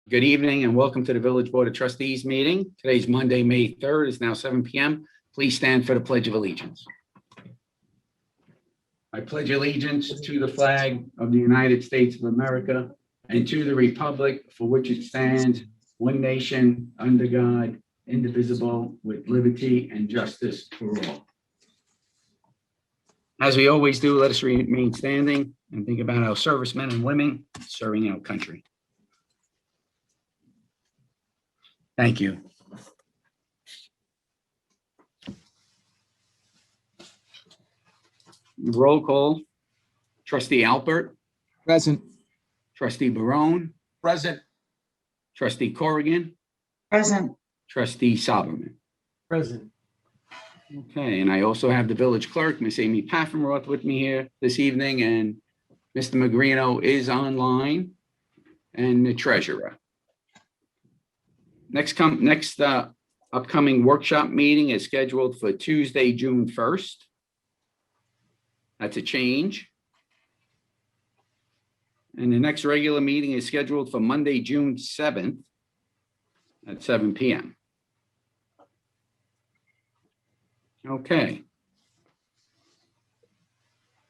Good evening and welcome to the Village Board of Trustees meeting. Today's Monday, May 3rd. It's now 7 p.m. Please stand for the Pledge of Allegiance. I pledge allegiance to the flag of the United States of America and to the republic for which it stands, one nation, under God, indivisible, with liberty and justice for all. As we always do, let us remain standing and think about our servicemen and women serving our country. Thank you. Roll call. Trustee Alpert. Present. Trustee Barone. Present. Trustee Corrigan. Present. Trustee Sauberman. Present. Okay, and I also have the village clerk, Miss Amy Paffenroth, with me here this evening, and Mr. Magrino is online, and the treasurer. Next upcoming workshop meeting is scheduled for Tuesday, June 1st. That's a change. And the next regular meeting is scheduled for Monday, June 7th at 7 p.m. Okay.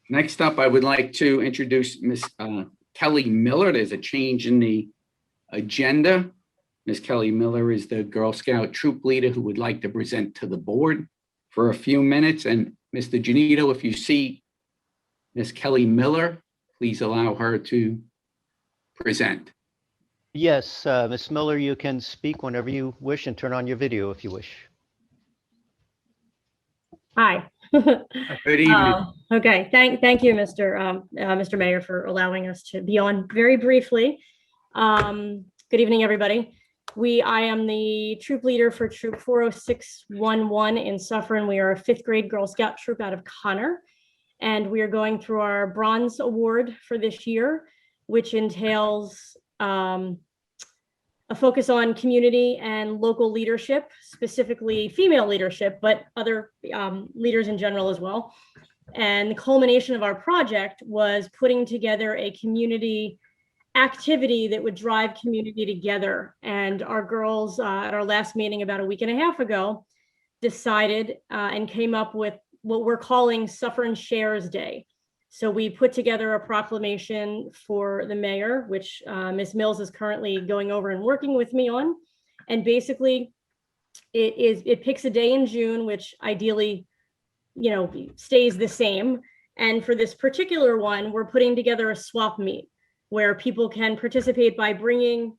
Next up, I would like to introduce Miss Kelly Miller. There's a change in the agenda. Ms. Kelly Miller is the Girl Scout troop leader who would like to present to the board for a few minutes. And Mr. Genito, if you see Ms. Kelly Miller, please allow her to present. Yes, Ms. Miller, you can speak whenever you wish and turn on your video if you wish. Hi. Good evening. Okay, thank you, Mr. Mayor, for allowing us to be on very briefly. Good evening, everybody. I am the troop leader for Troop 40611 in Suffern. We are a 5th grade Girl Scout troop out of Connor, and we are going through our Bronze Award for this year, which entails a focus on community and local leadership, specifically female leadership, but other leaders in general as well. And the culmination of our project was putting together a community activity that would drive community together. And our girls at our last meeting about a week and a half ago decided and came up with what we're calling Suffern Shares Day. So we put together a proclamation for the mayor, which Ms. Mills is currently going over and working with me on. And basically it picks a day in June, which ideally, stays the same. And for this particular one, we're putting together a swap meet where people can participate by bringing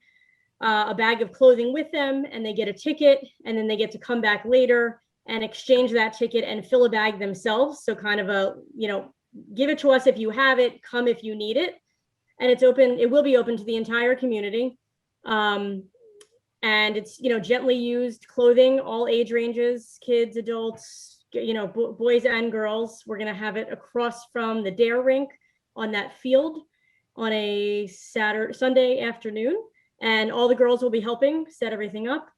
a bag of clothing with them, and they get a ticket, and then they get to come back later and exchange that ticket and fill a bag themselves. So kind of a, give it to us if you have it, come if you need it. And it's open, it will be open to the entire community. And it's, gently used clothing, all age ranges, kids, adults, boys and girls. We're gonna have it across from the Dare rink on that field on a Sunday afternoon, and all the girls will be helping set everything up.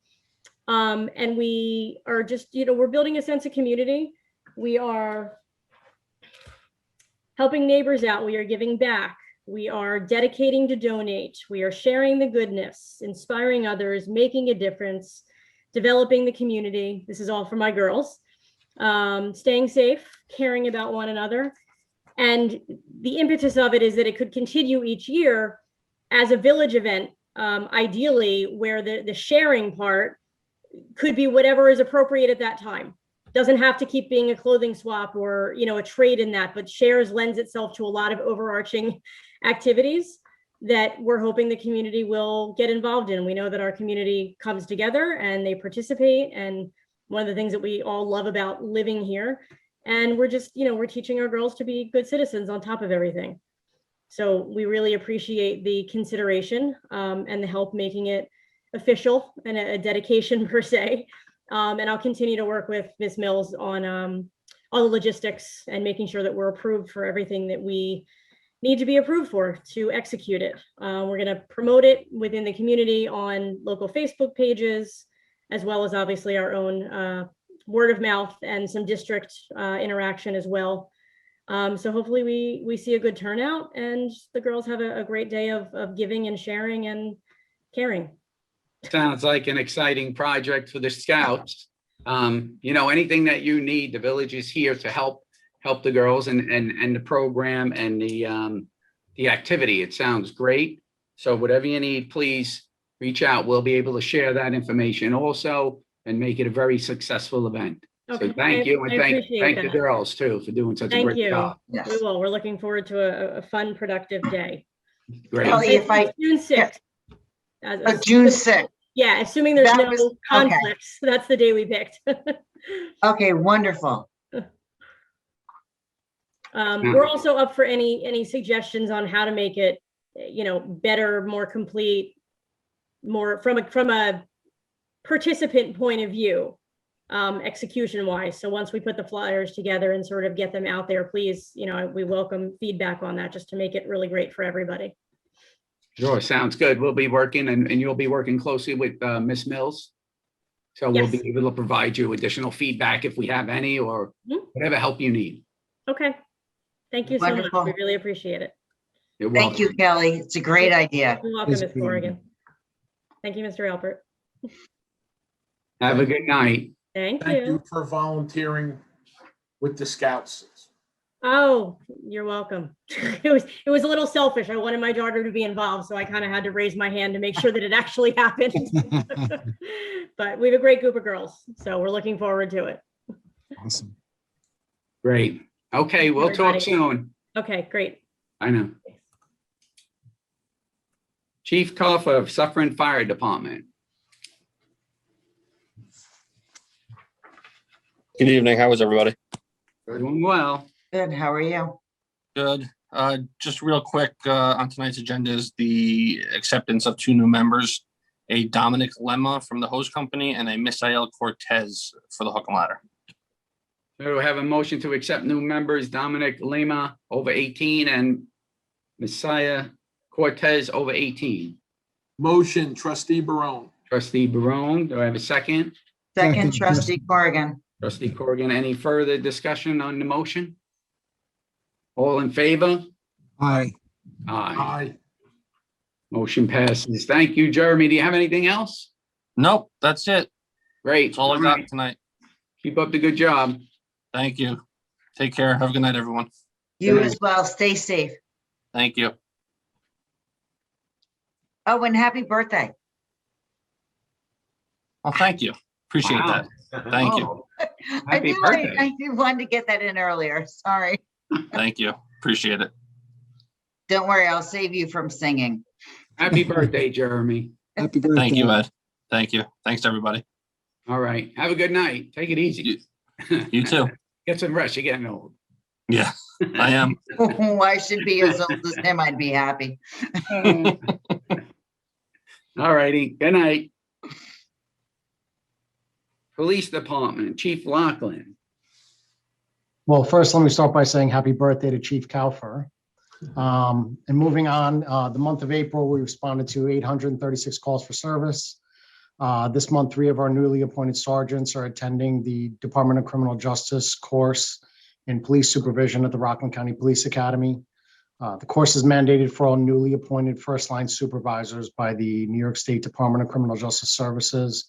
And we are just, we're building a sense of community. We are helping neighbors out. We are giving back. We are dedicating to donate. We are sharing the goodness, inspiring others, making a difference, developing the community. This is all for my girls. Staying safe, caring about one another. And the impetus of it is that it could continue each year as a village event, ideally, where the sharing part could be whatever is appropriate at that time. Doesn't have to keep being a clothing swap or, a trade in that, but shares lends itself to a lot of overarching activities that we're hoping the community will get involved in. We know that our community comes together and they participate. And one of the things that we all love about living here. And we're just, we're teaching our girls to be good citizens on top of everything. So we really appreciate the consideration and the help making it official and a dedication per se. And I'll continue to work with Ms. Mills on all the logistics and making sure that we're approved for everything that we need to be approved for to execute it. We're going to promote it within the community on local Facebook pages, as well as obviously our own word of mouth and some district interaction as well. So hopefully we see a good turnout and the girls have a great day of giving and sharing and caring. Sounds like an exciting project for the Scouts. Anything that you need, the village is here to help the girls and the program and the activity. It sounds great. So whatever you need, please reach out. We'll be able to share that information also and make it a very successful event. Okay, So thank you, and I thank appreciate the that. girls too for doing such a Thank great you. job. We will. We're looking forward to a fun, productive day. Great. Kelly, if I, June 6th. June 6th. Yeah, assuming there's That no was- okay. conflicts. That's the day we picked. Okay, wonderful. We're also up for any suggestions on how to make it, better, more complete, more from a participant point of view, execution wise. So once we put the flyers together and sort of get them out there, please, we welcome feedback on that just to make it really great for everybody. Sure, sounds good. We'll be working and you'll be working closely with Ms. Mills. So we'll Yes. be able to provide you additional feedback if we have any or whatever help you need. Okay. Thank you so Wonderful. much. We really appreciate it. You're Thank you, welcome. Kelly. It's a great idea. You're welcome, Yes, Ms. Corrigan. Thank you, Mr. Alpert. Have a good night. Thank Thank you you. for volunteering with the Scouts. Oh, you're welcome. It was a little selfish. I wanted my daughter to be involved, so I kind of had to raise my hand to make sure that it actually happened. But we have a great group of girls, so we're looking forward to it. Awesome. Great. Okay, we'll talk Everybody. soon. Okay, great. I know. Chief Kaufer of Suffern Fire Department. Good evening. How is everybody? Doing well. Good, how are you? Good. Just real quick, on tonight's agenda is the acceptance of 2 new members, a Dominic Lemma from the hose company and a Misael Cortez for the hook and ladder. So we have a motion to accept new members, Dominic Lima, over 18, and Messiah Cortez, over 18. Motion, trustee Barone. Trustee Barone, do I have a second? Second, trustee Corrigan. Trustee Corrigan, any further discussion on the motion? All in favor? Aye. Aye. Aye. Motion passes. Thank you, Jeremy. Do you have anything else? Nope, that's it. Great. That's all I All got right. tonight. Keep up the good job. Thank you. Take care. Have a good night, everyone. You as well. Stay safe. Thank you. Oh, and happy birthday. Well, thank you. Appreciate Wow. that. Thank you. Oh, I Happy knew birthday. I wanted to get that in earlier. Sorry. Thank you. Appreciate it. Don't worry, I'll save you from singing. Happy birthday, Jeremy. Happy birthday. Thank you, Ed. Thank you. Thanks, everybody. All right. Have a good night. Take it easy. You too. Get some rest. You're getting old. Yeah, I am. Oh, I should be as old as him. I'd be happy. All righty. Good night. Police Department, Chief Loughlin. Well, first, let me start by saying happy birthday to Chief Kaufer. And moving on, the month of April, we responded to 836 calls for service. This month, 3 of our newly appointed sergeants are attending the Department of Criminal Justice course in police supervision at the Rockland County Police Academy. The course is mandated for all newly appointed first-line supervisors by the New York State Department of Criminal Justice Services.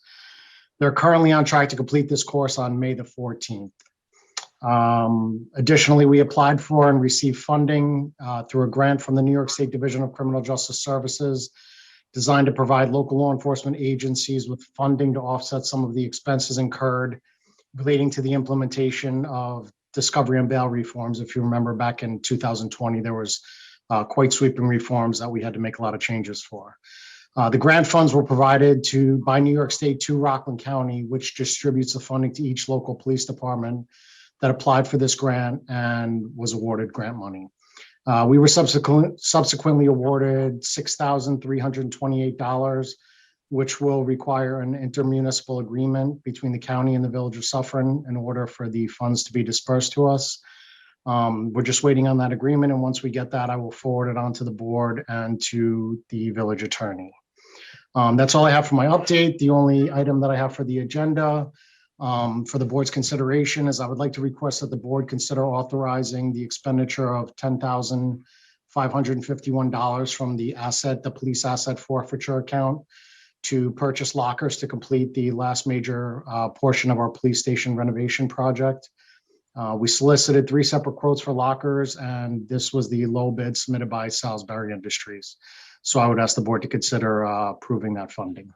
They're currently on track to complete this course on May the 14th. Additionally, we applied for and received funding through a grant from the New York State Division of Criminal Justice Services designed to provide local law enforcement agencies with funding to offset some of the expenses incurred relating to the implementation of discovery and bail reforms. If you remember back in 2020, there was quite sweeping reforms that we had to make a lot of changes for. The grant funds were provided by New York State to Rockland County, which distributes the funding to each local police department that applied for this grant and was awarded grant money. We were subsequently awarded $6,328, which will require an intermunicipal agreement between the county and the village of Suffern in order for the funds to be dispersed to us. We're just waiting on that agreement, and once we get that, I will forward it on to the board and to the village attorney. That's all I have for my update. The only item that I have for the agenda for the board's consideration is I would like to request that the board consider authorizing the expenditure of $551 from the police asset forfeiture account to purchase lockers to complete the last major portion of our police station renovation project. We solicited 3 separate quotes for lockers, and this was the low bid submitted by Salisbury Industries. So I would ask the board to consider approving that funding.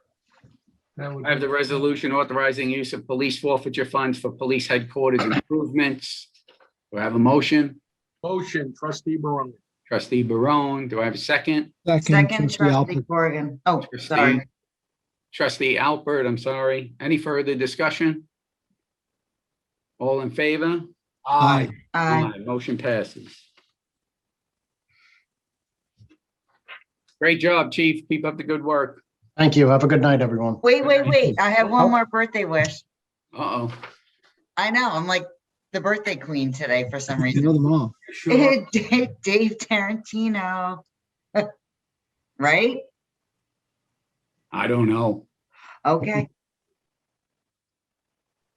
I have the resolution authorizing use of police forfeiture funds for police headquarters improvements. Do I have a motion? Motion, trustee Barone. Trustee Barone, do I have a second? Second, trustee Corrigan. Oh, Trustee- sorry. Trustee Alpert, I'm sorry. Any further discussion? All in favor? Aye. Aye. Motion passes. Great job, chief. Keep up the good work. Thank you. Have a good night, everyone. Wait. I have one more birthday wish. Uh-oh. I know, I'm like the birthday queen today for some You reason. know them all. Dave Tarantino. Right? I don't know. Okay.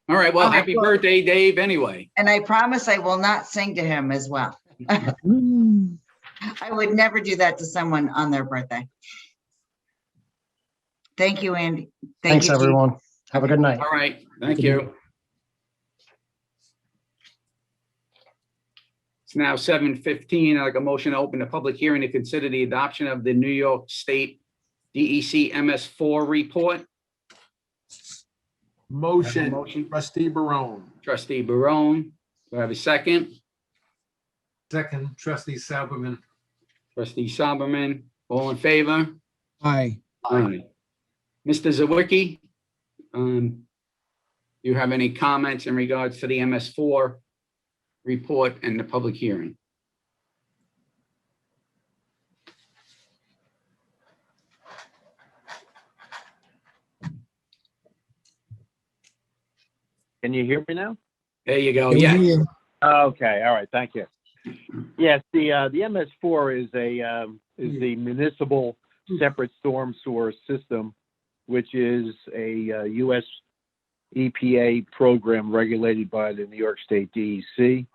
All right, well, Okay, happy well- birthday, Dave, anyway. And I promise I will not sing to him as well. I would never do that to someone on their birthday. Thank you, Andy. Thank Thanks, you, Chief. everyone. Have a good night. All right, thank you. It's now 7:15. I'd like a motion to open the public hearing to consider the adoption of the New York State DEC MS4 report. Motion, Motion, trustee Barone. trustee Barone. Do I have a second? Second, trustee Sauberman. Trustee Sauberman, all in favor? Aye. Aye. Mr. Sawicki, do you have any comments in regards to the MS4 report and the public hearing? Can you hear me now? There you go. Yeah. Okay, all right, thank you. Yes, the MS4 is the municipal separate storm sewer system, which is a U.S. EPA program regulated by the New York State DEC.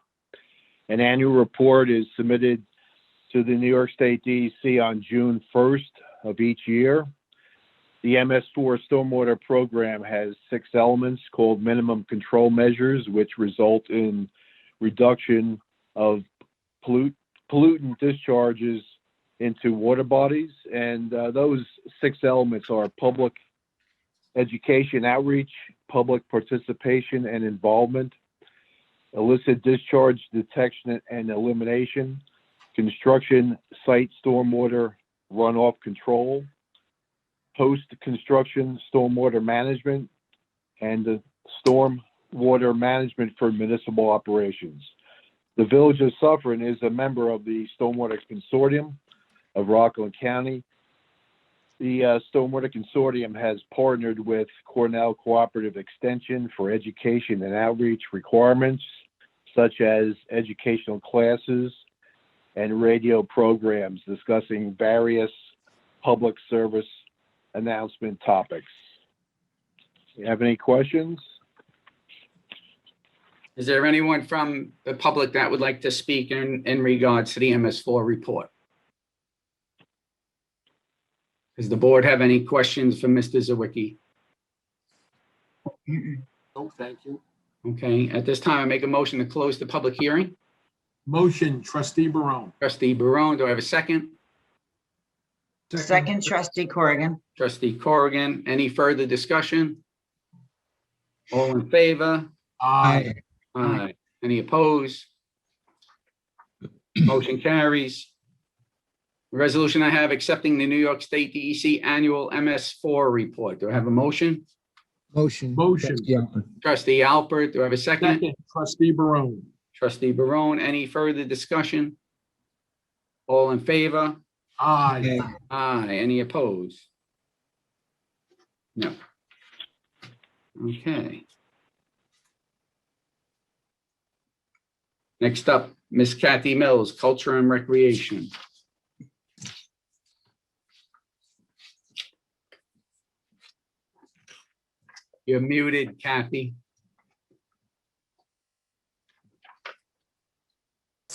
An annual report is submitted to the New York State DEC on June 1st of each year. The MS4 stormwater program has 6 elements called minimum control measures, which result in reduction of pollutant discharges into water bodies. And those 6 elements are public education outreach, public participation and involvement, illicit discharge detection and elimination, construction site stormwater runoff control, post-construction stormwater management, and the stormwater management for municipal operations. The Village of Suffern is a member of the Stormwater Consortium of Rockland County. The Stormwater Consortium has partnered with Cornell Cooperative Extension for education and outreach requirements, such as educational classes and radio programs discussing various public service announcement topics. You have any questions? Is there anyone from the public that would like to speak in regards to the MS4 report? Does the board have any questions for Mr. Sawicki? No, thank you. Okay, at this time, I make a motion to close the public hearing. Motion, trustee Barone. Trustee Barone, do I have a second? Second, trustee Corrigan. Trustee Corrigan, any further discussion? All in favor? Aye. Aye. Any opposed? Motion carries. The resolution I have accepting the New York State DEC Annual MS4 Report. Do I have a motion? Motion. Trustee Alpert, do I have a second? Second, trustee Barone. Trustee Barone, any further discussion? All in favor? Aye. Aye. Any opposed? No. Okay. Next up, Miss Cathy Mills, Culture and Recreation. You're muted, Cathy.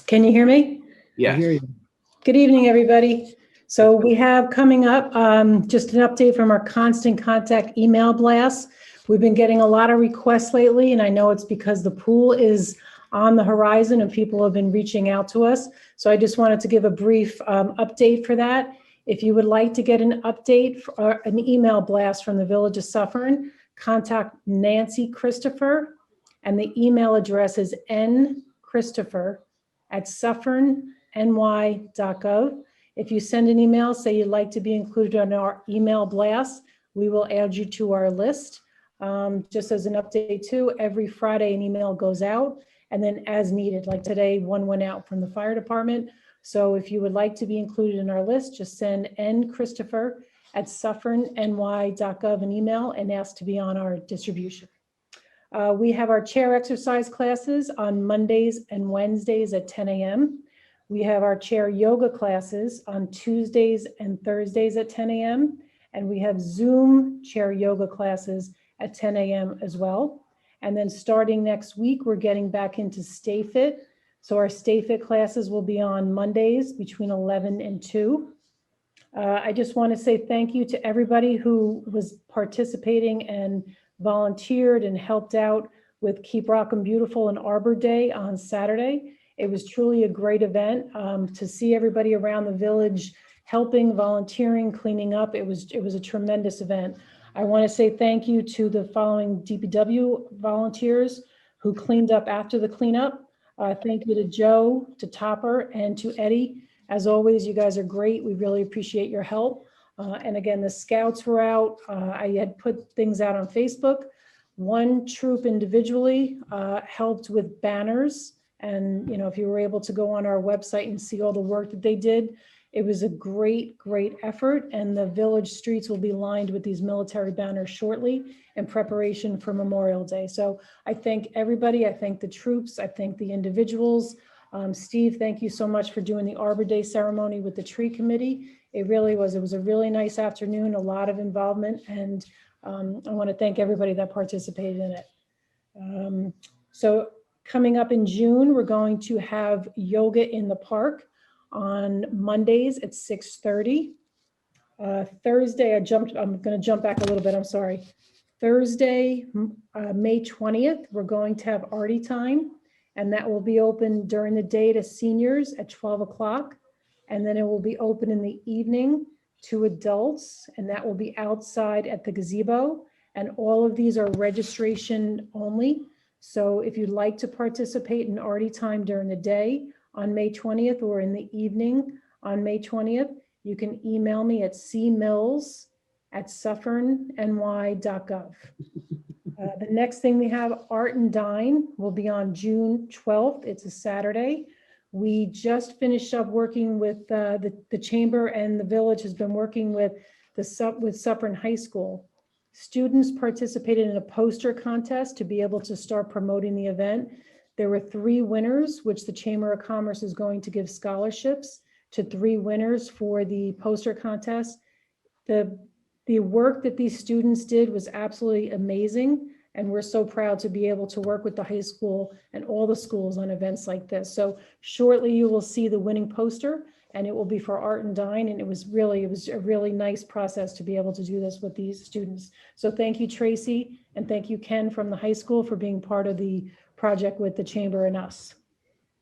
Can you hear me? Yes. Good evening, everybody. So we have coming up just an update from our constant contact email blast. We've been getting a lot of requests lately, and I know it's because the pool is on the horizon and people have been reaching out to us. So I just wanted to give a brief update for that. If you would like to get an update or an email blast from the Village of Suffern, contact Nancy Christopher, and the email address is nchristopher@suffernny.gov. If you send an email, say you'd like to be included on our email blast, we will add you to our list. Just as an update too, every Friday an email goes out, and then as needed, like today, one went out from the fire department. So if you would like to be included in our list, just send nchristopher@suffernny.gov an email and ask to be on our distribution. We have our chair exercise classes on Mondays and Wednesdays at 10 a.m. We have our chair yoga classes on Tuesdays and Thursdays at 10 a.m. And we have Zoom chair yoga classes at 10 a.m. as well. And then starting next week, we're getting back into Stay Fit. So our Stay Fit classes will be on Mondays between 11 and 2. I just want to say thank you to everybody who was participating and volunteered and helped out with Keep Rockin' Beautiful and Arbor Day on Saturday. It was truly a great event to see everybody around the village helping, volunteering, cleaning up. It was a tremendous event. I want to say thank you to the following DPW volunteers who cleaned up after the cleanup. Thank you to Joe, to Topper, and to Eddie. As always, you guys are great. We really appreciate your help. And again, the scouts were out. I had put things out on Facebook. One troop individually helped with banners. And, you know, if you were able to go on our website and see all the work that they did, it was a great, great effort. And the village streets will be lined with these military banners shortly in preparation for Memorial Day. So I thank everybody. I thank the troops. I thank the individuals. Steve, thank you so much for doing the Arbor Day ceremony with the tree committee. It was a really nice afternoon, a lot of involvement, and I want to thank everybody that participated in it. So coming up in June, we're going to have yoga in the park on Mondays at 6:30. Thursday, I'm going to jump back a little bit, I'm sorry. Thursday, May 20th, we're going to have Artie Time, and that will be open during the day to seniors at 12 o'clock. And then it will be open in the evening to adults, and that will be outside at the gazebo. And all of these are registration only. So if you'd like to participate in Artie Time during the day on May 20th or in the evening on May 20th, you can email me at cmills@suffernny.gov. The next thing we have, Art and Dine, will be on June 12th. It's a Saturday. We just finished up working with the chamber, and the village has been working with Suffern High School. Students participated in a poster contest to be able to start promoting the event. There were 3 winners, which the Chamber of Commerce is going to give scholarships to 3 winners for the poster contest. The work that these students did was absolutely amazing. And we're so proud to be able to work with the high school and all the schools on events like this. So shortly you will see the winning poster, and it will be for Art and Dine. And it was a really nice process to be able to do this with these students. So thank you, Tracy, and thank you, Ken, from the high school, for being part of the project with the chamber and us.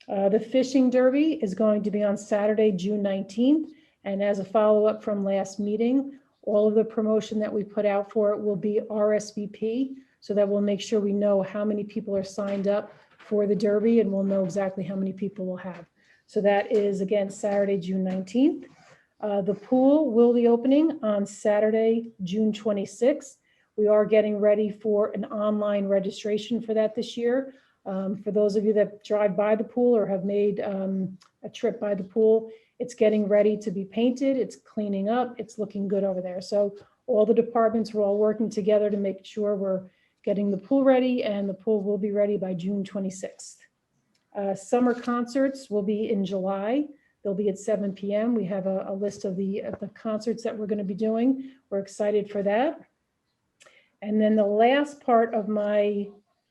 The fishing derby is going to be on Saturday, June 19th. And as a follow-up from last meeting, all of the promotion that we put out for it will be RSVP. So that we'll make sure we know how many people are signed up for the Derby, and we'll know exactly how many people we'll have. So that is, again, Saturday, June 19th. The pool will be opening on Saturday, June 26th. We are getting ready for an online registration for that this year. For those of you that drive by the pool or have made a trip by the pool, it's getting ready to be painted. It's cleaning up. It's looking good over there. So all the departments are all working together to make sure we're getting the pool ready, and the pool will be ready by June 26th. Summer concerts will be in July. They'll be at 7 p.m. We have a list of the concerts that we're going to be doing. We're excited for that. And then the last part of my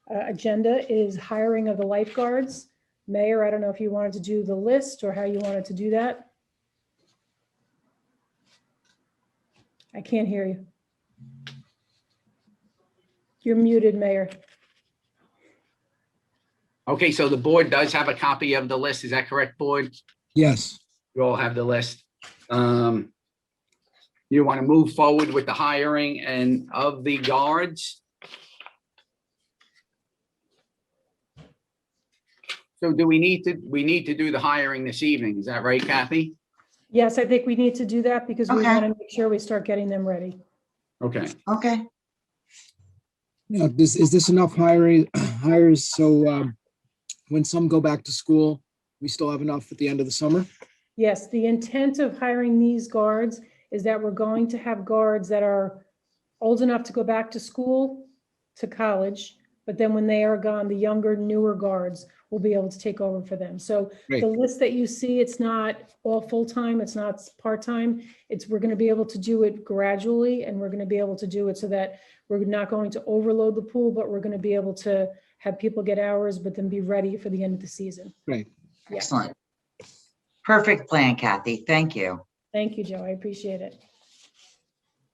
agenda is hiring of the lifeguards. Mayor, I don't know if you wanted to do the list or how you wanted to do that. I can't hear you. You're muted, Mayor. Okay, so the board does have a copy of the list. Is that correct, board? Yes. You all have the list. You want to move forward with the hiring and of the guards? So do we need to do the hiring this evening? Is that right, Cathy? Yes, I think we need to do that because we Okay. want to make sure we start getting them ready. Okay. Okay. Now, is this enough hires so when some go back to school, we still have enough at the end of the summer? Yes, the intent of hiring these guards is that we're going to have guards that are old enough to go back to school, to college, but then when they are gone, the younger, newer guards will be able to take over for them. So Great. the list that you see, it's not all full-time, it's not part-time. We're going to be able to do it gradually, and we're going to be able to do it so that we're not going to overload the pool, but we're going to be able to have people get hours, but then be ready for the end of the season. Great. Yeah. Excellent. Perfect plan, Cathy. Thank you. Thank you, Joe. I appreciate it.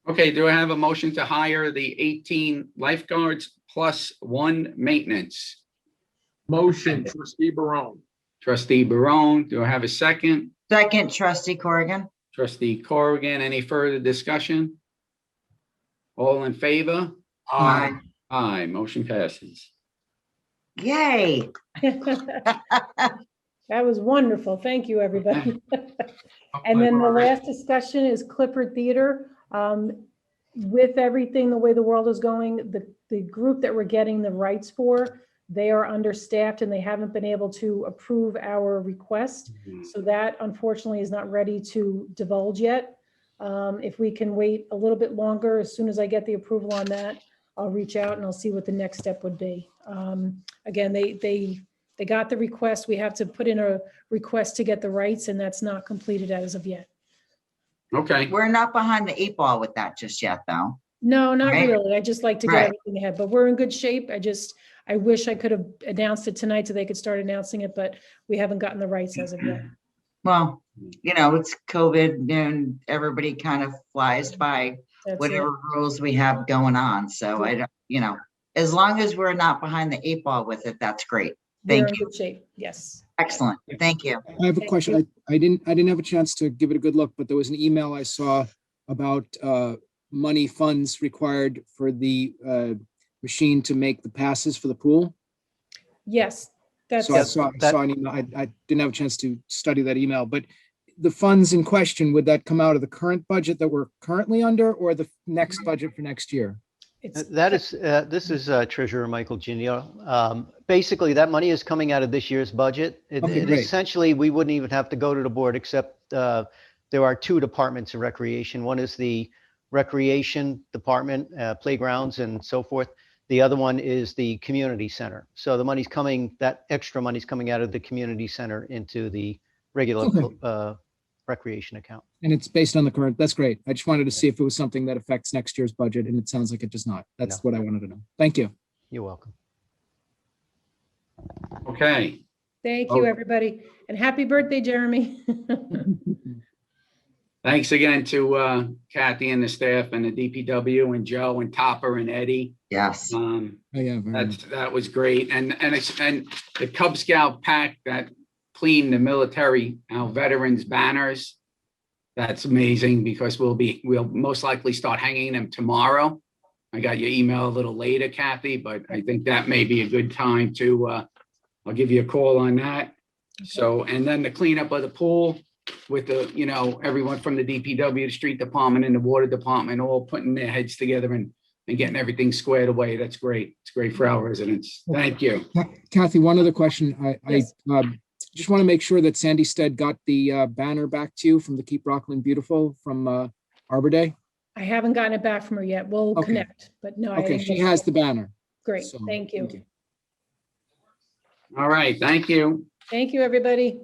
Okay, do I have a motion to hire the 18 lifeguards plus 1 maintenance? Motion, trustee Barone. Trustee Barone, do I have a second? Second, trustee Corrigan. Trustee Corrigan, any further discussion? All in favor? Aye. Aye, motion passes. Yay. That was wonderful. Thank you, everybody. And then the last discussion is Clifford Theater. With everything, the way the world is going, the group that we're getting the rights for, they are understaffed and they haven't been able to approve our request. So that unfortunately is not ready to divulge yet. If we can wait a little bit longer, as soon as I get the approval on that, I'll reach out and I'll see what the next step would be. Again, they got the request. We have to put in a request to get the rights, and that's not completed as of yet. Okay, We're not behind the 8 ball with that just yet, though. No, not Right. really. I just like to get Right. everything ahead, but we're in good shape. I wish I could have announced it tonight so they could start announcing it, but we haven't gotten the rights as of yet. Well, it's COVID and everybody kind of flies by That's it. whatever rules we have going on. So I don't, as long as we're not behind the 8 ball with it, that's great. We're Thank in you. good shape. Yes. Excellent. Thank you. I have a Thank question. I didn't have a chance to give it a good look, but there was an email I saw about money funds required for the machine to make the passes for the pool. Yes, that's, So I saw an email. I didn't have a chance to study that email, but the funds in question, would that come out of the current budget that we're currently under or the next budget for next year? it's, This is Treasurer Michael Genito. Basically, that money is coming out of this year's budget. Okay, great. Essentially, we wouldn't even have to go to the board, except there are 2 departments of recreation. One is the recreation department, playgrounds and so forth. The other one is the community center. So that extra money's coming out of the community center into the regular Okay. Recreation account. And it's based on the current, that's great. I just wanted to see if it was something that affects next year's budget, and it sounds like it does not. That's No. what I wanted to know. Thank you. You're welcome. okay. thank you, everybody. And happy birthday, Jeremy. Thanks again to Cathy and the staff and the DPW and Joe and Topper and Eddie. Yes. Oh, yeah, very much. That was great. And the Cub Scout pack that cleaned the military, our veterans banners. That's amazing because we'll most likely start hanging them tomorrow. I got your email a little later, Cathy, but I think that may be a good time to, I'll give you a call on that. So, and then the cleanup of the pool with the, everyone from the DPW, the street department and the water department, all putting their heads together and getting everything squared away. That's great. It's great for our residents. Thank you. Kathy, one other question. Yes. I just want to make sure that Sandy Stead got the banner back to you from the Keep Rockland Beautiful from Arbor Day. I haven't gotten it back from her yet. We'll Okay. connect, but no. I Okay, didn't she get it. has the banner. Great, So, thank you. All right. Thank you. Thank you, everybody.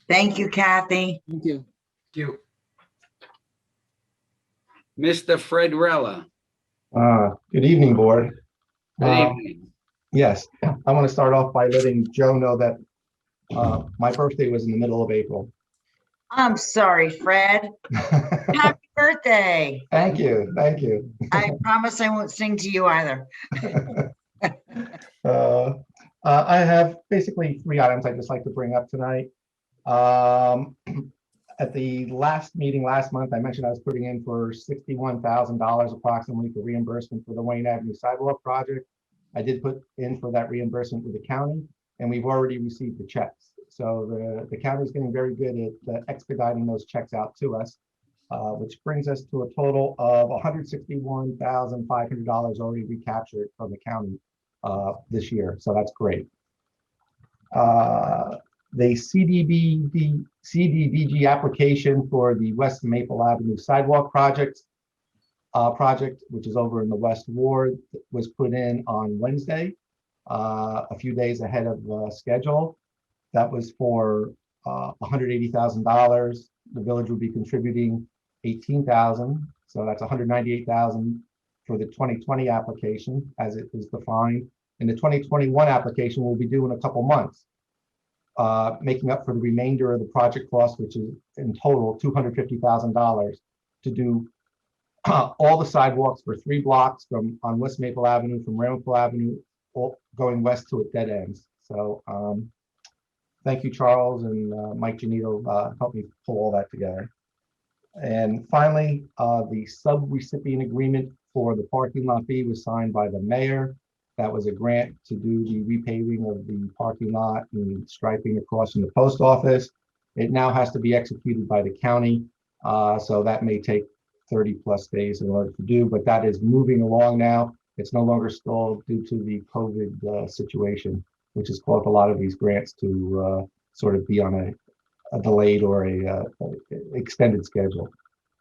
Thank you, Cathy. Thank you. Thank you. Mr. Fred Rella. Good evening, board. Good evening. Yes, I want to start off by letting Joe know that my birthday was in the middle of April. I'm sorry, Fred. Happy birthday birthday. Thank you, thank you. I promise I won't sing to you either. I have basically 3 items I'd just like to bring up tonight. At the last meeting last month, I mentioned I was putting in for $61,000 approximately for reimbursement for the Wayne Avenue sidewalk project. I did put in for that reimbursement with the county, and we've already received the checks. So the county is getting very good at expediting those checks out to us, which brings us to a total of $161,500 already recaptured from the county this year. So that's great. The CDBG application for the West Maple Avenue sidewalk project, which is over in the West Ward, was put in on Wednesday, a few days ahead of schedule. That was for $180,000. The village will be contributing $18,000, so that's $198,000 for the 2020 application as it is defined. And the 2021 application will be due in a couple months, making up for the remainder of the project cost, which is in total $250,000 to do all the sidewalks for 3 blocks on West Maple Avenue, from Maple Avenue, going west to it dead ends. So thank you, Charles, and Mike Genito helped me pull all that together. And finally, the sub-recipient agreement for the parking lot fee was signed by the mayor. That was a grant to do the repaving of the parking lot and striping across from the post office. It now has to be executed by the county. So that may take 30+ days in order to do, but that is moving along now. It's no longer stalled due to the COVID situation, which has caused a lot of these grants to sort of be on a delayed or a extended schedule.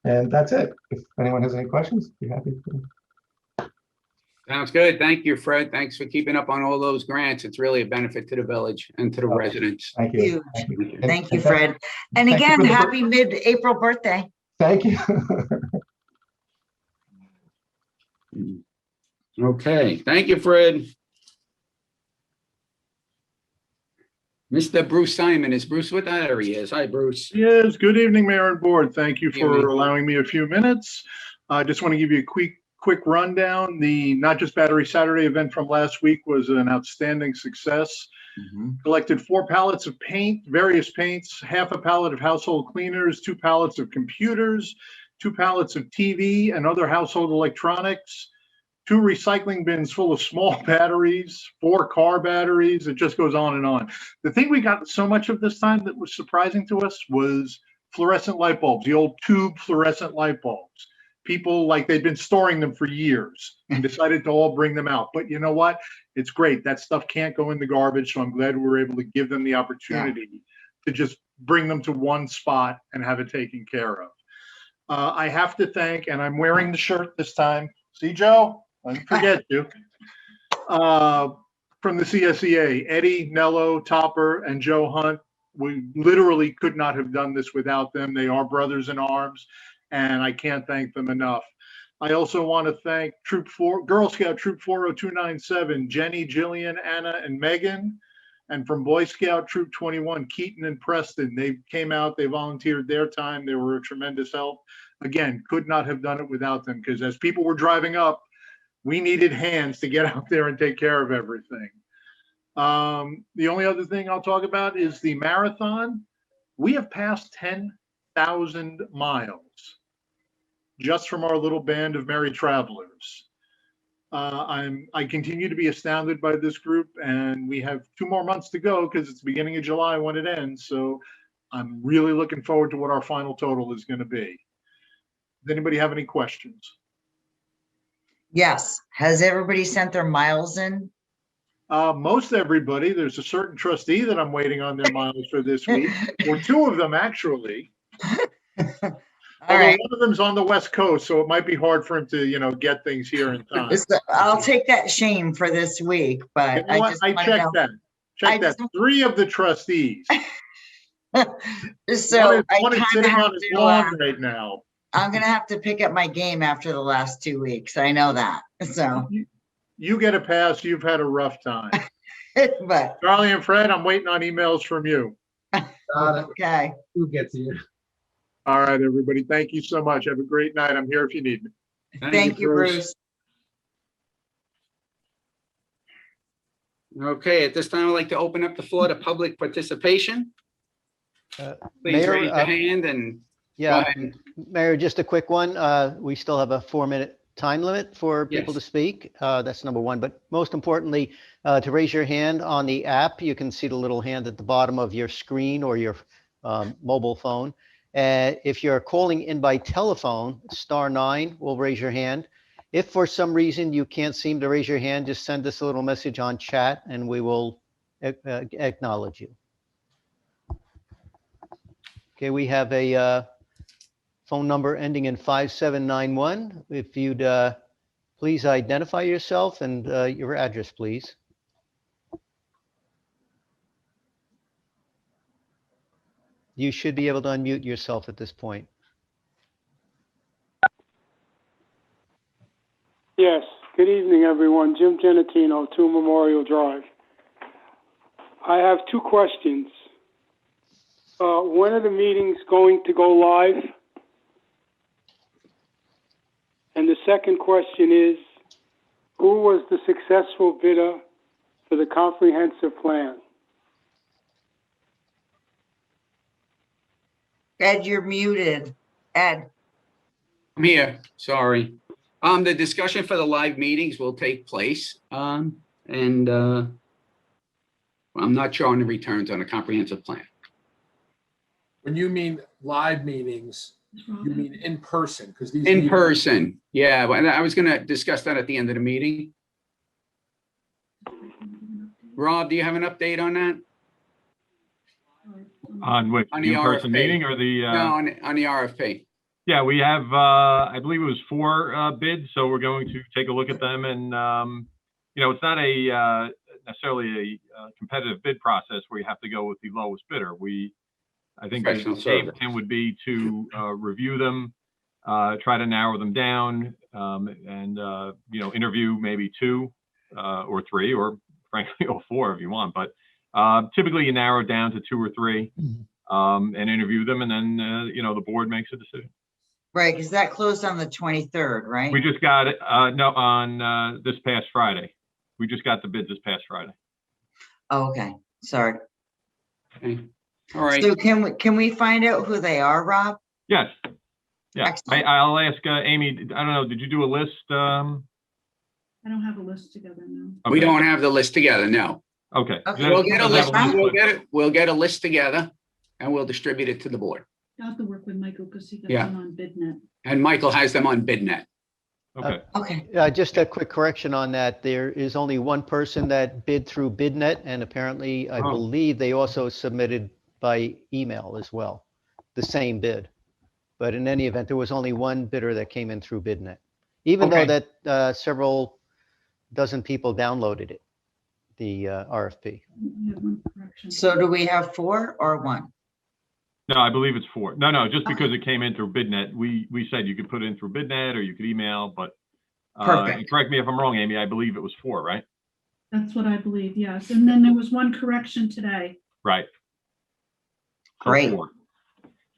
And that's it. If anyone has any questions, be happy to. Sounds good. Thank you, Fred. Thanks for keeping up on all those grants. It's really a benefit to the village and to the residents. Thank you. Thank you. Thank you, Fred. And again, happy mid-April birthday. Thank you. Okay, thank you, Fred. Mr. Bruce Simon, is Bruce with us? There he is. Hi, Bruce. Yes, good evening, Mayor and Board. Thank you Good evening. for allowing me a few minutes. I just want to give you a quick rundown. The Not Just Battery Saturday event from last week was an outstanding success. Collected 4 pallets of paint, various paints, half a pallet of household cleaners, 2 pallets of computers, 2 pallets of TV and other household electronics, 2 recycling bins full of small batteries, 4 car batteries. It just goes on and on. The thing we got so much of this time that was surprising to us was fluorescent light bulbs, the old tube fluorescent light bulbs. People, like, they'd been storing them for years and decided to all bring them out. But you know what? It's great. That stuff can't go in the garbage. So I'm glad we were able to give them the opportunity to just bring them to one spot and have it taken care of. I have to thank, and I'm wearing the shirt this time. See, Joe? I didn't forget you. From the CSEA, Eddie, Nello, Topper, and Joe Hunt. We literally could not have done this without them. They are brothers in arms, and I can't thank them enough. I also want to thank Girl Scout Troop 40297, Jenny, Jillian, Anna, and Megan. And from Boy Scout Troop 21, Keaton and Preston. They came out, they volunteered their time. They were a tremendous help. Again, could not have done it without them, because as people were driving up, we needed hands to get out there and take care of everything. The only other thing I'll talk about is the marathon. We have passed 10,000 miles just from our little band of merry travelers. I continue to be astounded by this group, and we have 2 more months to go because it's the beginning of July when it ends. So I'm really looking forward to what our final total is going to be. Does anybody have any questions? Yes. Has everybody sent their miles in? Most everybody. There's a certain trustee that I'm waiting on their miles for this week, or 2 of them actually. All right. One of them's on the West Coast, so it might be hard for him to, get things here in time. I'll take that shame for this week, but I checked that. Check that. 3 of the trustees. So one is sitting on his lawn right now. I'm gonna have to pick up my game after the last 2 weeks. I know that. So you get a pass. You've had a rough time. But Charlie and Fred, I'm waiting on emails from you. okay. Who gets here? All right, everybody. Thank you so much. Have a great night. I'm here if you need me. Thank you, Bruce. Okay, at this time, I'd like to open up the floor to public participation. Please Mayor, raise your hand and go Yeah, ahead. Mayor, just a quick one. We still have a 4-minute time limit for people to Yes. speak. That's number one. But most importantly, to raise your hand on the app, you can see the little hand at the bottom of your screen or your mobile phone. If you're calling in by telephone, *9 will raise your hand. If for some reason you can't seem to raise your hand, just send us a little message on chat and we will acknowledge you. Okay, we have a phone number ending in 5791. If you'd please identify yourself and your address, please. You should be able to unmute yourself at this point. Yes, good evening, everyone. Jim Genitino, 2 Memorial Drive. I have 2 questions. When are the meetings going to go live? And the second question is, who was the successful bidder for the comprehensive plan? Ed, you're muted. Ed. I'm here, sorry. The discussion for the live meetings will take place, and I'm not sure on the returns on a comprehensive plan. When you mean live meetings, you mean in person? Because these In meetings- person, yeah, but I was gonna discuss that at the end of the meeting. Rob, do you have an update on that? On which, On the the in-person RFP. meeting or the? No, on the RFP. Yeah, we have, I believe it was 4 bids, so we're going to take a look at them and, it's not a necessarily a competitive bid process where you have to go with the lowest bidder. I think the Professional game service. plan would be to review them, try to narrow them down, and interview maybe 2 or 3, or frankly, all 4 if you want. But typically you narrow it down to 2 or 3 and interview them, and then, the board makes a decision. Right, because that closed on the 23rd, right? We just got it, on this past Friday. We just got the bids this past Friday. Oh, okay, sorry. Okay. All right. So can we find out who they are, Rob? Yes. Yeah, Excellent. I'll ask Amy, I don't know, did you do a list? I don't have a list together now. We Okay. don't have the list together, no. Okay. Okay. We'll get a list, But- we'll get a list together and we'll distribute it to the board. I'll have to work with Michael because he got Yeah. them on BidNet. And Michael has them on BidNet. Okay. Okay. Just a quick correction on that. There is only one person that bid through BidNet, and apparently, I Oh. believe they also submitted by email as well, the same bid. But in any event, there was only one bidder that came in through BidNet, even though Okay. that several dozen people downloaded it, the RFP. We have one correction. So do we have 4 or 1? No, I believe it's 4. No, just because it came in through BidNet, we said you could put it in through BidNet or you could email, but Perfect. correct me if I'm wrong, Amy, I believe it was 4, right? That's what I believe, yes. And then there was one correction today. Right. So Great. 4,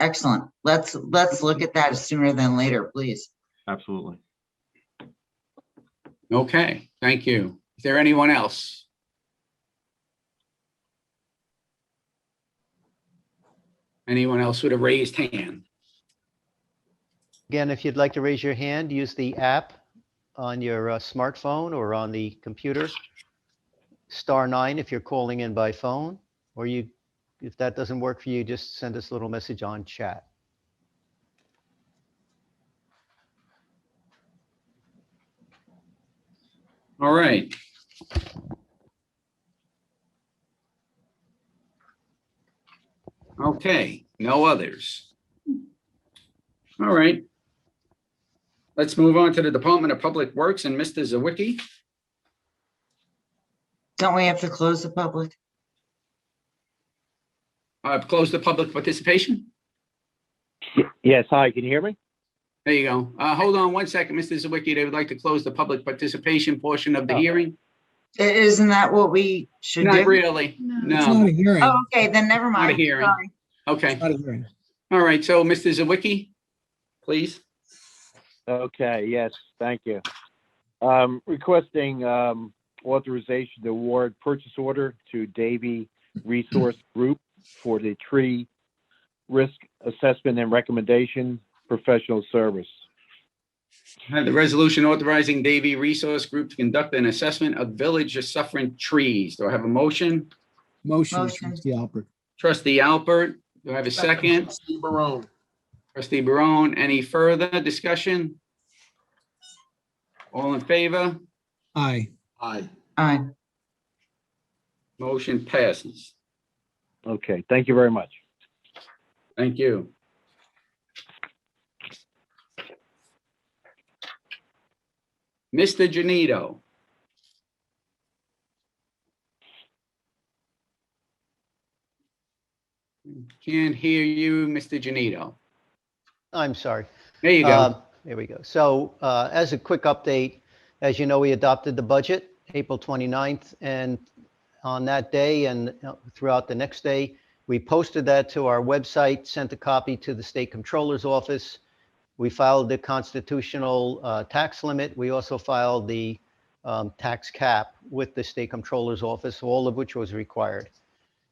Excellent. Let's look at that sooner than later, please. absolutely. Okay, thank you. Is there anyone else? Anyone else with a raised hand? Again, if you'd like to raise your hand, use the app on your smartphone or on the computer. *9 if you're calling in by phone, or if that doesn't work for you, just send us a little message on chat. All right. Okay, no others. All right. Let's move on to the Department of Public Works and Mr. Sawicki. Don't we have to close the public? Close the public participation. Yes, hi, can you hear me? There you go. Hold on one second, Mr. Sawicki. They would like to close the public participation portion of the hearing. Isn't that what we should do? Not really. It's not No, a hearing. Oh, okay, then never not a mind. hearing. Sorry. Okay. Not a hearing. All right, so Mr. Sawicki, please. Okay, yes, thank you. Requesting authorization to award purchase order to Davy Resource Group for the tree risk assessment and recommendation professional service. I have the resolution authorizing Davy Resource Group to conduct an assessment of village of Suffern trees. Do I have a motion? Motion, Motion. trustee Alpert. Trustee Alpert, do I have a second? Trustee Barone. Trustee Barone, any further discussion? All in favor? Aye. Aye. Aye. Motion passes. Okay, thank you very much. Thank you. Mr. Genito. Can't hear you, Mr. Genito. I'm sorry. There you go. There we go. So as a quick update, as you know, we adopted the budget April 29th, and on that day and throughout the next day, we posted that to our website, sent a copy to the state controller's office. We filed the constitutional tax limit. We also filed the tax cap with the state controller's office, all of which was required.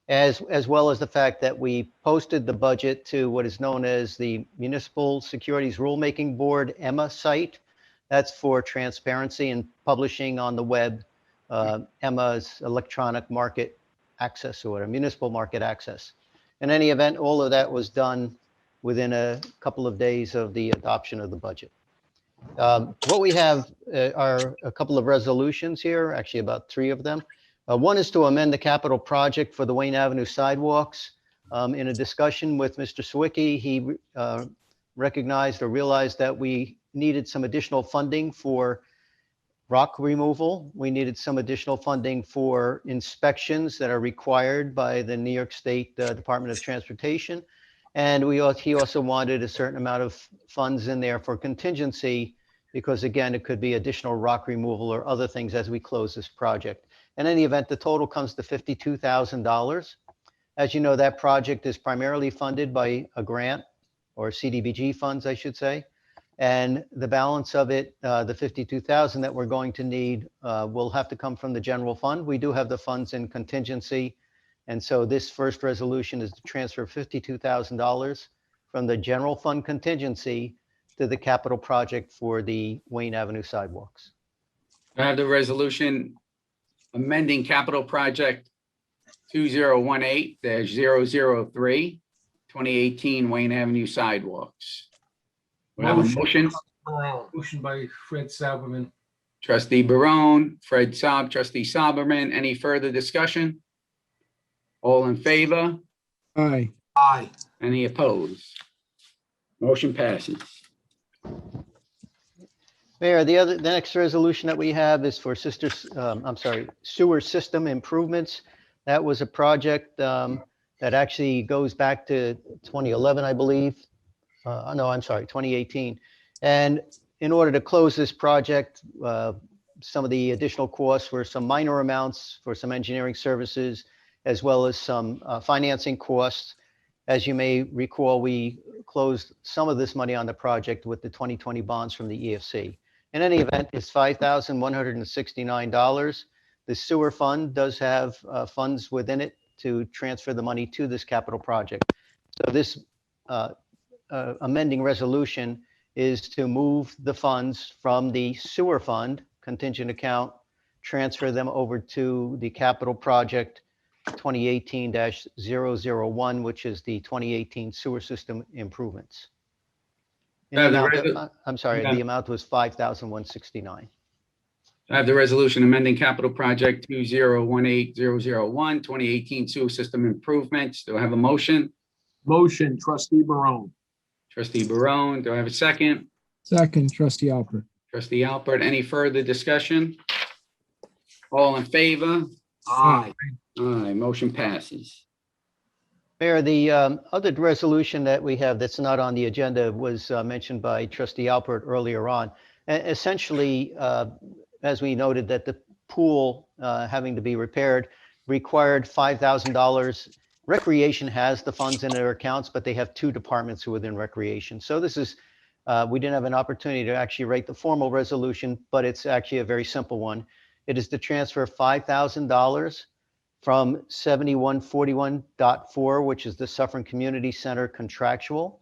As well as the fact that we posted the budget to what is known as the Municipal Securities Rulemaking Board, EMA site. That's for transparency and publishing on the web, EMA's electronic market access order, municipal market access. In any event, all of that was done within a couple of days of the adoption of the budget. What we have are a couple of resolutions here, actually about 3 of them. One is to amend the capital project for the Wayne Avenue sidewalks. In a discussion with Mr. Sawicki, he recognized or realized that we needed some additional funding for rock removal. We needed some additional funding for inspections that are required by the New York State Department of Transportation. And he also wanted a certain amount of funds in there for contingency, because again, it could be additional rock removal or other things as we close this project. In any event, the total comes to $52,000. As you know, that project is primarily funded by a grant, or CDBG funds, I should say. And the balance of it, the $52,000 that we're going to need, will have to come from the general fund. We do have the funds in contingency. And so this first resolution is to transfer $52,000 from the general fund contingency to the capital project for the Wayne Avenue sidewalks. I have the resolution amending capital project 2018-003, 2018 Wayne Avenue sidewalks. We have a motion. Motion by Fred Sauberman. Trustee Barone, Trustee Sauberman. Any further discussion? All in favor? Aye. Aye. Any opposed? Motion passes. Mayor, the next resolution that we have is for sewer system improvements. That was a project that actually goes back to 2011, I believe. No, I'm sorry, 2018. And in order to close this project, some of the additional costs were some minor amounts for some engineering services, as well as some financing costs. As you may recall, we closed some of this money on the project with the 2020 bonds from the EFC. In any event, it's $5,169. The sewer fund does have funds within it to transfer the money to this capital project. So this amending resolution is to move the funds from the sewer fund contingent account, transfer them over to the capital project 2018-001, which is the 2018 sewer system improvements. I'm sorry, the amount was $5,169. I have the resolution amending capital project 2018-001, 2018 sewer system improvements. Do I have a motion? Motion, Trustee Barone. Trustee Barone, do I have a second? Second, trustee Alpert. Trustee Alpert, any further discussion? All in favor? Aye. Aye, motion passes. Mayor, the other resolution that we have that's not on the agenda was mentioned by Trustee Alpert earlier on. Essentially, as we noted, that the pool having to be repaired required $5,000 Recreation has the funds in their accounts, but they have two departments within recreation. So this is, we didn't have an opportunity to actually write the formal resolution, but it's actually a very simple one. It is to transfer $5,000 from 7141.4, which is the Suffern Community Center contractual,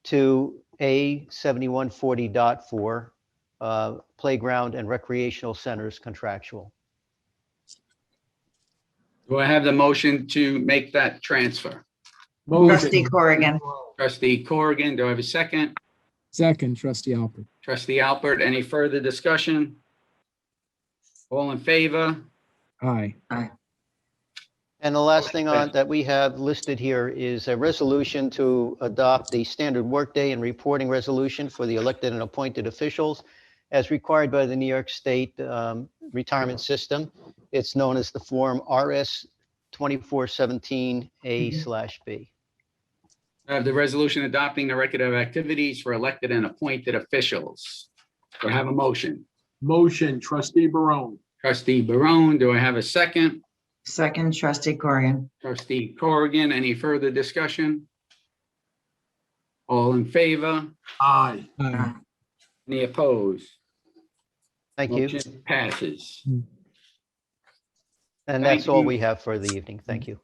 to A 7140.4, playground and recreational centers contractual. Do I have the motion to make that transfer? Trustee Corrigan. Trustee Corrigan, do I have a second? Second, trustee Alpert. Trustee Alpert, any further discussion? All in favor? Aye. And the last thing on that we have listed here is a resolution to adopt the standard workday and reporting resolution for the elected and appointed officials as required by the New York State retirement system. It's known as the Form RS 2417A/B. I have the resolution adopting the record of activities for elected and appointed officials. Do I have a motion? Motion, trustee Barone. Trustee Barone, do I have a second? Second, trustee Corrigan. Trustee Corrigan, any further discussion? All in favor? Aye. Aye. Any opposed? Thank you. Motion passes. And Thank that's all you. we have for the evening. Thank you.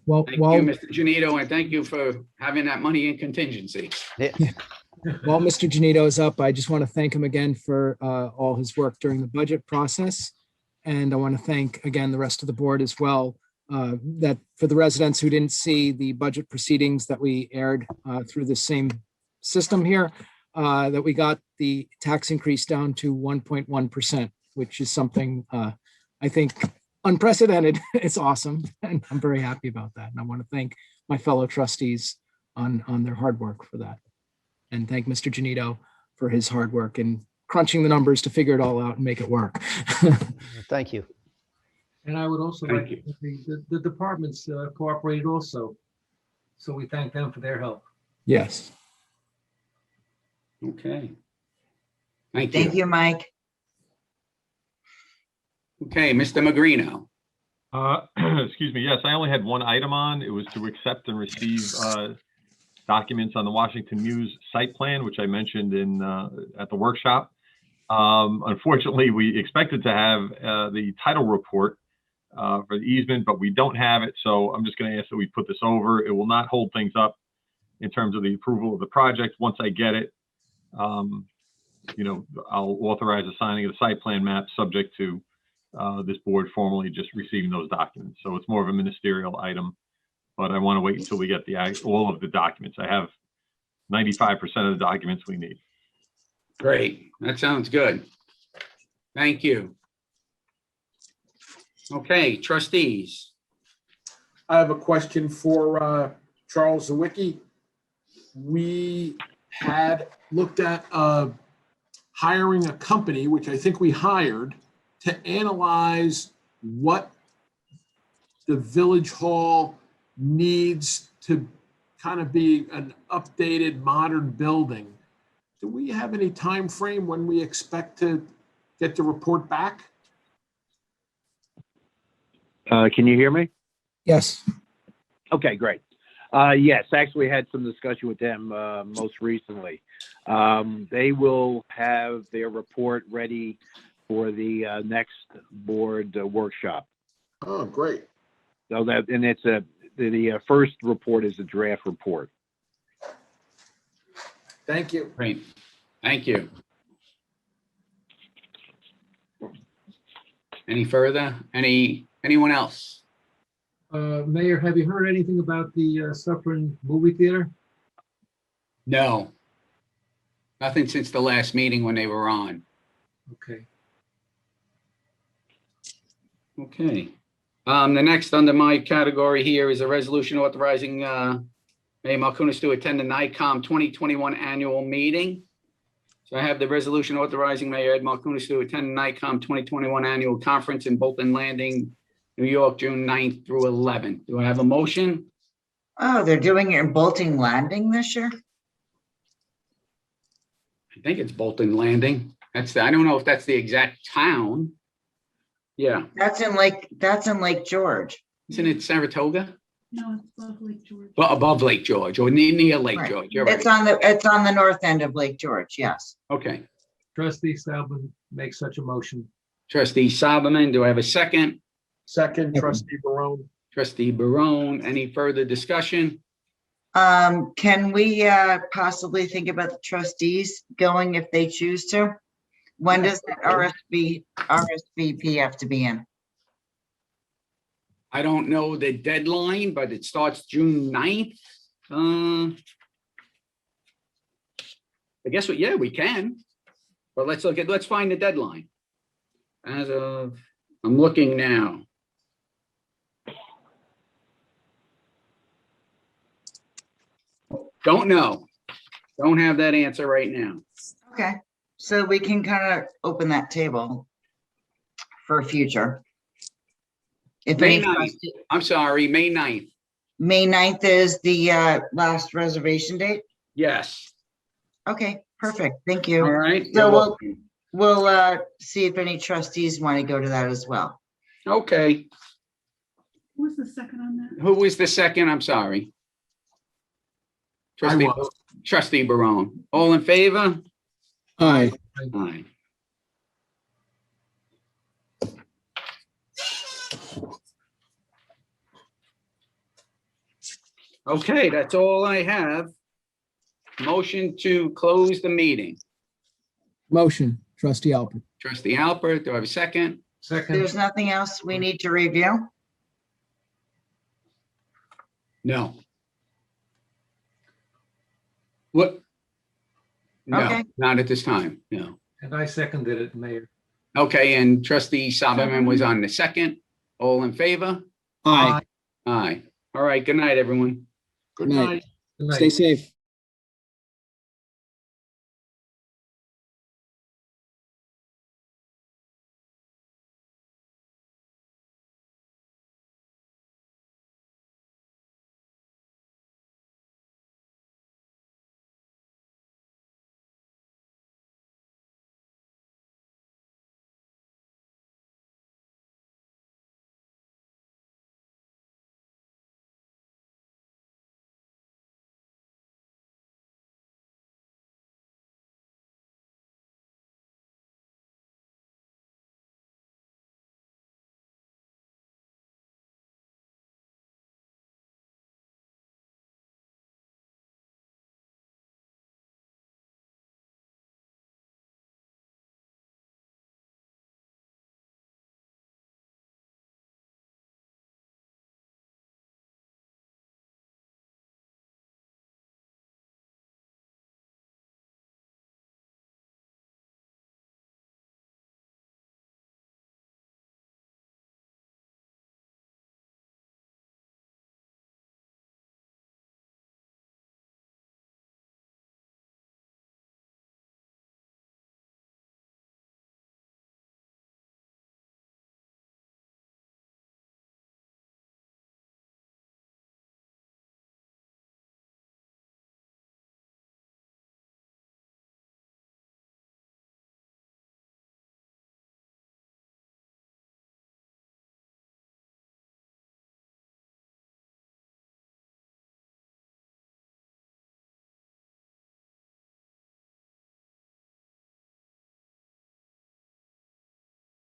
Well, Thank while, you, Mr. Genito, and thank you for having that money in contingency. Yeah. while Mr. Genito is up, I just want to thank him again for all his work during the budget process. And I want to thank again the rest of the board as well, that for the residents who didn't see the budget proceedings that we aired through the same system here, that we got the tax increase down to 1.1%, which is something I think unprecedented. It's awesome. And I'm very happy about that. And I want to thank my fellow trustees on their hard work for that. And thank Mr. Genito for his hard work and crunching the numbers to figure it all out and make it work. Thank you. And I would also Thank like, the departments cooperated also. So we thank them for their help. Yes. Okay. Thank Thank you. you, Mike. Okay, Mr. Magrino. Excuse me. Yes, I only had one item on. It was to accept and receive documents on the Washington Muse site plan, which I mentioned in at the workshop. Unfortunately, we expected to have the title report for the easement, but we don't have it. So I'm just going to ask that we put this over. It will not hold things up in terms of the approval of the project. Once I get it, you know, I'll authorize the signing of the site plan map subject to this board formally just receiving those documents. So it's more of a ministerial item, but I want to wait until we get all of the documents. I have 95% of the documents we need. Great. That sounds good. Thank you. Okay, trustees. I have a question for Charles Sawicki. We had looked at hiring a company, which I think we hired, to analyze what the village hall needs to kind of be an updated modern building. Do we have any time frame when we expect to get the report back? Can you hear me? Yes. Okay, great. Yes, actually had some discussion with them most recently. They will have their report ready for the next board workshop. Oh, great. So that, and it's the first report is a draft report. Thank you. Great. Thank you. Any further? Anyone else? Mayor, have you heard anything about the Suffern movie theater? No. Nothing since the last meeting when they were on. Okay. Okay. The next under my category here is a resolution authorizing Mayor Markunas to attend the NICOM 2021 annual meeting. So I have the resolution authorizing Mayor Ed Markunas to attend the NICOM 2021 annual conference in Bolton Landing, New York, June 9th through 11th. Do I have a motion? Oh, they're doing it in Bolton Landing this year? I think it's Bolton Landing. I don't know if that's the exact town. Yeah. That's in Lake George. Isn't it Saratoga? No, it's above Lake George. Well, above Lake George or near Lake Right. George. You're right. It's on the north end of Lake George, yes. Okay. Trustee Sauberman makes such a motion. Trustee Sauberman, do I have a second? Second, trustee Barone. Trustee Barone, any further discussion? Can we possibly think about the trustees going if they choose to? When does that RSVP have to be in? I don't know the deadline, but it starts June 9th. I guess, yeah, we can. But let's find the deadline. As of, I'm looking now. Don't know. Don't have that answer right now. Okay, so we can kind of open that table for future. If May any, 9th. I'm sorry, May 9th. May 9th is the last reservation date? Yes. Okay, perfect. Thank you. All right. So You're we'll welcome. we'll see if any trustees want to go to that as well. Okay. Who was the second on that? Who was the second? I'm sorry. Trustee, was. Trustee Barone. All in favor? Aye. Aye. Okay, that's all I have. Motion to close the meeting. Motion, trustee Alpert. Trustee Alpert, do I have a second? Second, There's nothing else we need to review? No. What? No, Okay. not at this time, no. and I seconded it, Mayor. Okay, and trustee Sauberman was on the second. All in favor? Aye. Aye. All right, good night, everyone. Good Night. night. Good night. Stay safe.